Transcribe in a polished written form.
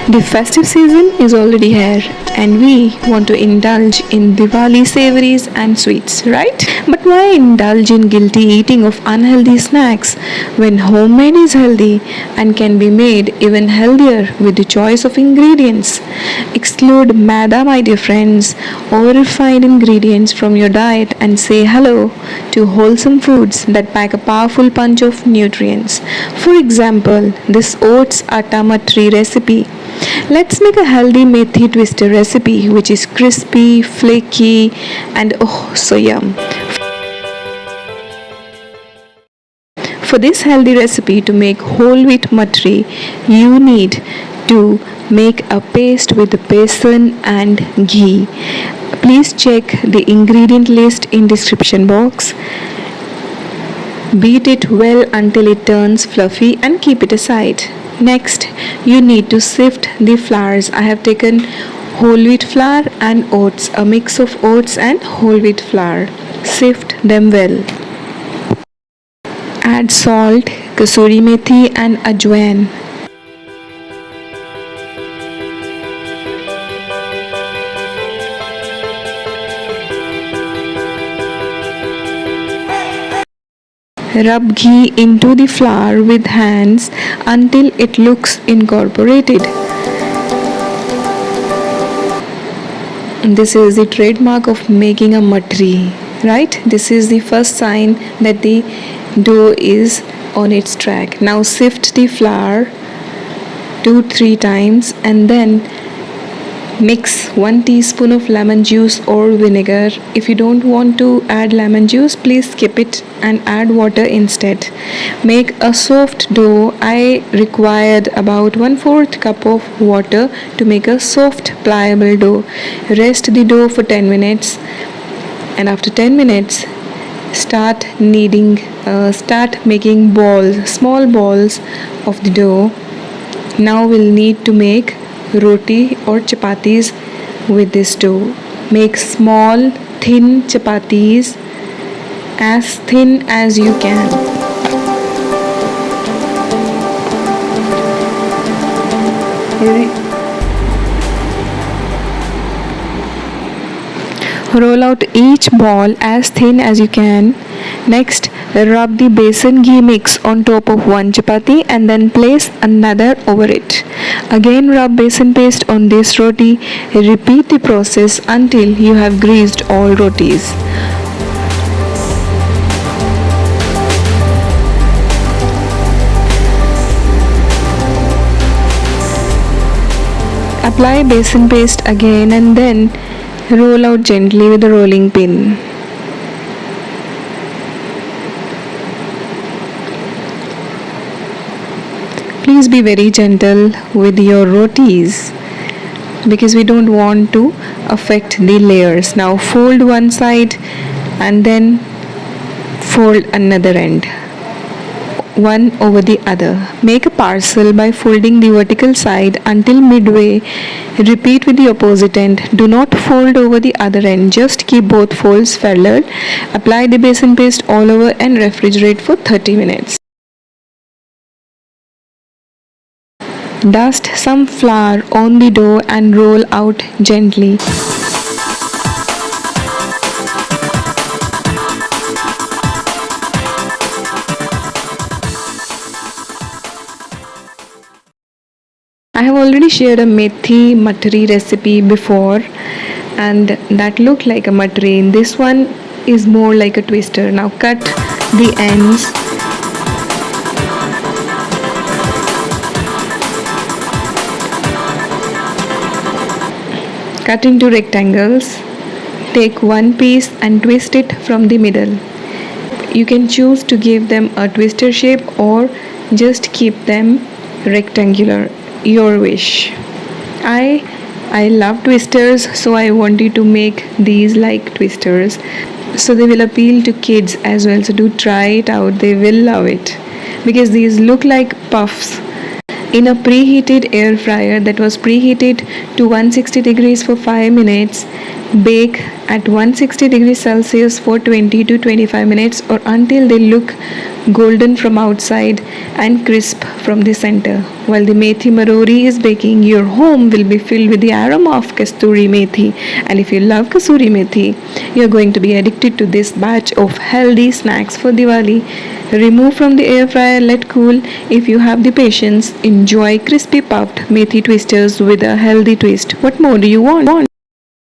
The festive season is already here and we want to indulge in Diwali savories and sweets, right? But why indulge in guilty eating of unhealthy snacks when homemade is healthy and can be made even healthier with the choice of ingredients? Exclude maida, my dear friends, or refined ingredients from your diet and say hello to wholesome foods that pack a powerful punch of nutrients. For example, this oats atta matri recipe. Let's make a healthy methi twister recipe which is crispy, flaky, and oh so yum. For this healthy recipe to make whole wheat matri, you need to make a paste with besan and ghee. Please check the ingredient list in description box. Beat it well until it turns fluffy and keep it aside. Next, you need to sift the flours. I have taken whole wheat flour and oats, a mix of oats and whole wheat flour. Sift them well. Add salt, kasuri methi and ajwain. Rub ghee into the flour with hands until it looks incorporated. This is the trademark of making a matri, right? This is the first sign that the dough is on its track. Now sift the flour 2-3 times and then mix 1 teaspoon of lemon juice or vinegar. If you don't want to add lemon juice, please skip it and add water instead. Make a soft dough. I required about 1/4 cup of water to make a soft pliable dough. Rest the dough for 10 minutes and after 10 minutes start making balls, small balls of the dough. Now we'll need to make roti or chapatis with this dough. Make small thin chapatis, as thin as you can. Roll out each ball as thin as you can. Next, rub the besan ghee mix on top of one chapati and then place another over it. Again rub besan paste on this roti. Repeat the process until you have greased all rotis. Apply besan paste again and then roll out gently with a rolling pin. Please be very gentle with your rotis because we don't want to affect the layers. Now fold one side and then fold another end, one over the other. Make a parcel by folding the vertical side until midway. Repeat with the opposite end. Do not fold over the other end, just keep both folds parallel. Apply the besan paste all over and refrigerate for 30 minutes. Dust some flour on the dough and roll out gently. I have already shared a methi matri recipe before and that looked like a matri. This one is more like a twister. Now cut the ends. Cut into rectangles. Take one piece and twist it from the middle. You can choose to give them a twister shape or just keep them rectangular, your wish. I love twisters, so I wanted to make these like twisters, so they will appeal to kids as well. So do try it out, they will love it because these look like puffs. in a preheated air fryer that was preheated to 160 degrees for 5 minutes. Bake at 160 degrees Celsius for 20 to 25 minutes or until they look golden from outside and crisp from the center. While the methi marori is baking, your home will be filled with the aroma of kasturi methi. And if you love kasuri methi, you're going to be addicted to this batch of healthy snacks for Diwali. Remove from the air fryer, let cool. If you have the patience, enjoy crispy puffed methi twisters with a healthy twist. What more do you want?